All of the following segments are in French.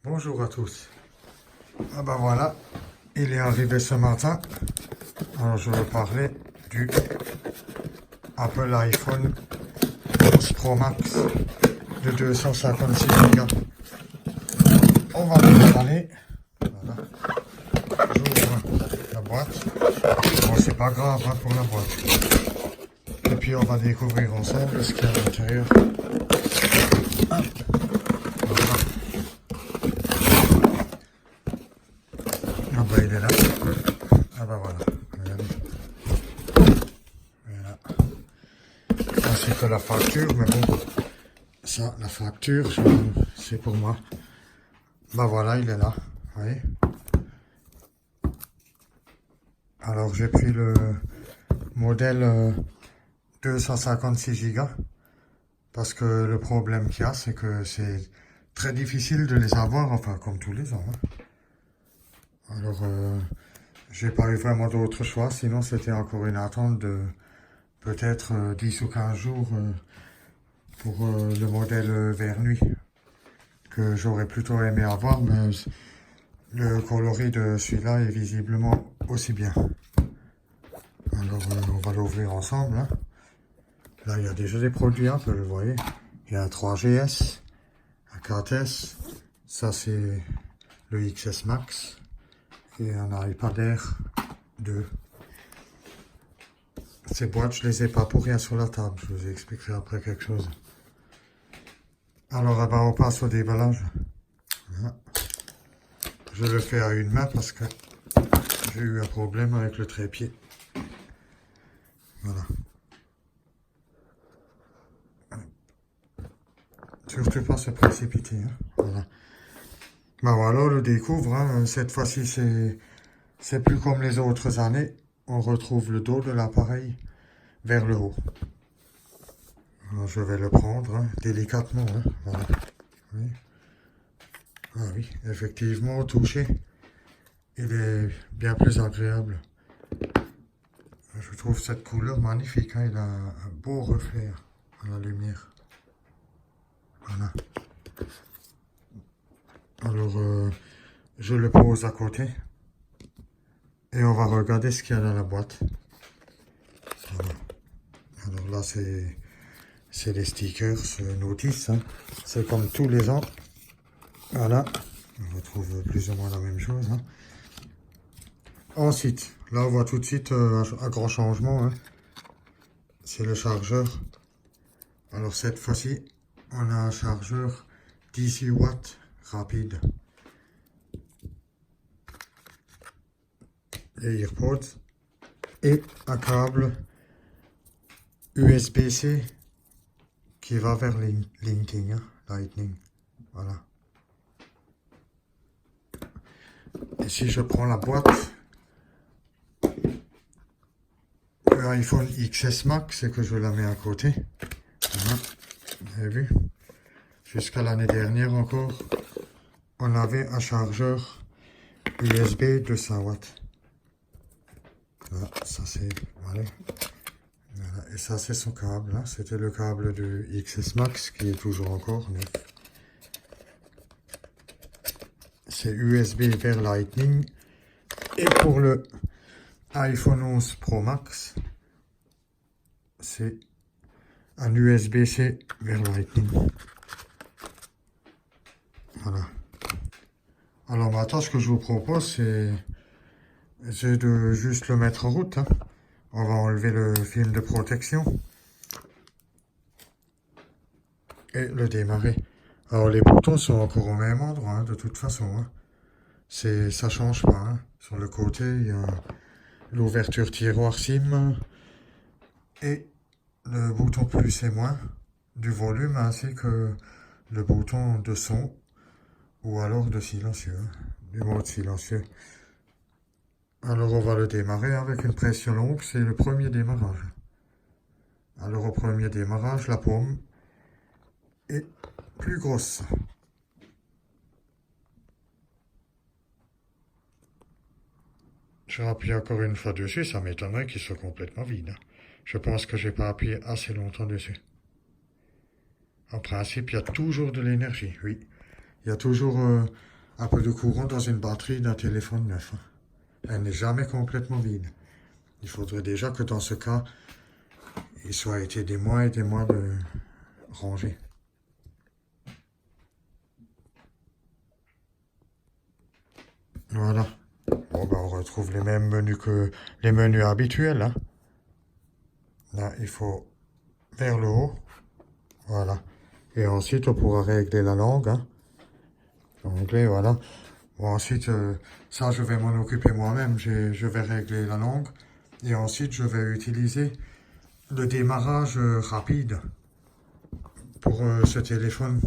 Bonjour à tous. Ah ben voilà, il est arrivé ce matin. Alors je vais parler du Apple iPhone 11 Pro Max de 256 Go. On va l'installer. Voilà. J'ouvre la boîte. Bon, c'est pas grave hein, pour la boîte. Et puis on va découvrir ensemble ce qu'il y a à l'intérieur. Voilà. Ah ben il est là. Ah ben voilà. Regardez. Voilà. Ainsi que la facture, mais bon, ça, la facture, c'est pour moi. Ben voilà, il est là. Vous voyez. Alors j'ai pris le modèle 256 Go parce que le problème qu'il y a, c'est que c'est très difficile de les avoir, enfin comme tous les ans. Hein. Alors j'ai pas eu vraiment d'autre choix, sinon c'était encore une attente de peut-être 10 ou 15 jours pour le modèle vert nuit que j'aurais plutôt aimé avoir, mais le coloris de celui-là est visiblement aussi bien. Alors on va l'ouvrir ensemble. Hein. Là il y a déjà des produits, hein, vous voyez. Il y a un 3GS, un 4S, ça c'est le XS Max et un iPad Air 2. Ces boîtes, je les ai pas pour rien sur la table, je vous expliquerai après quelque chose. Alors on passe au déballage. Voilà. Je le fais à une main parce que j'ai eu un problème avec le trépied. Voilà. Surtout pas se précipiter. Hein. Voilà. Ben voilà, on le découvre. Hein. Cette fois-ci, c'est plus comme les autres années. On retrouve le dos de l'appareil vers le haut. Alors, je vais le prendre hein, délicatement. Hein. Voilà. Oui. Ah oui, effectivement, au toucher, il est bien plus agréable. Je trouve cette couleur magnifique. Hein. Il a un beau reflet à la lumière. Voilà. Alors, je le pose à côté. Et on va regarder ce qu'il y a dans la boîte. Voilà. Alors là, c'est les stickers notice. Hein. C'est comme tous les ans. Voilà. On retrouve plus ou moins la même chose. Hein. Ensuite, là, on voit tout de suite un grand changement. Hein. C'est le chargeur. Alors cette fois-ci, on a un chargeur 18 watts rapide. Les AirPods et un câble USB-C qui va vers Lightning. Hein, Lightning. Voilà. Et si je prends la boîte, le iPhone XS Max, c'est que je la mets à côté. Voilà. Vous avez vu? Jusqu'à l'année dernière encore, on avait un chargeur USB 200 watts. Voilà, ça c'est... Voilà. Voilà. Et ça c'est son câble. Hein. C'était le câble du XS Max qui est toujours encore neuf. C'est USB vers Lightning. Et pour le iPhone 11 Pro Max, c'est un USB-C vers Lightning. Voilà. Alors maintenant, ce que je vous propose, c'est de juste le mettre en route. Hein. On va enlever le film de protection et le démarrer. Alors les boutons sont encore au même endroit, hein, de toute façon. Hein. Ça change pas. Hein. Sur le côté, il y a l'ouverture tiroir SIM et le bouton plus et moins du volume ainsi que le bouton de son ou alors de silencieux, hein, du mode silencieux. Alors on va le démarrer avec une pression longue, c'est le premier démarrage. Alors au premier démarrage, la paume est plus grosse. Je rappuie encore une fois dessus, ça m'étonnerait qu'il soit complètement vide. Je pense que j'ai pas appuyé assez longtemps dessus. En principe, il y a toujours de l'énergie, oui. Il y a toujours un peu de courant dans une batterie d'un téléphone neuf. Elle n'est jamais complètement vide. Il faudrait déjà que dans ce cas, il soit été des mois et des mois de rangé. Voilà. Bon, ben, on retrouve les mêmes menus que les menus habituels. Hein. Là, il faut vers le haut. Voilà. Et ensuite, on pourra régler la langue. Hein. L'onglet, voilà. Bon, ensuite, ça, je vais m'en occuper moi-même. Je vais régler la langue. Et ensuite, je vais utiliser le démarrage rapide pour ce téléphone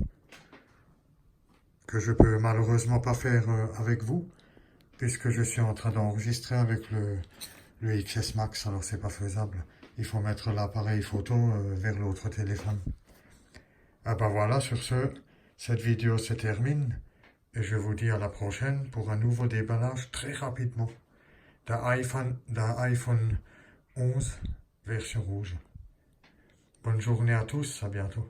que je peux malheureusement pas faire avec vous, puisque je suis en train d'enregistrer avec le XS Max, alors c'est pas faisable. Il faut mettre l'appareil photo vers l'autre téléphone. Ah ben voilà, sur ce, cette vidéo se termine. Et je vous dis à la prochaine pour un nouveau déballage très rapidement d'un iPhone 11 version rouge. Bonne journée à tous, à bientôt.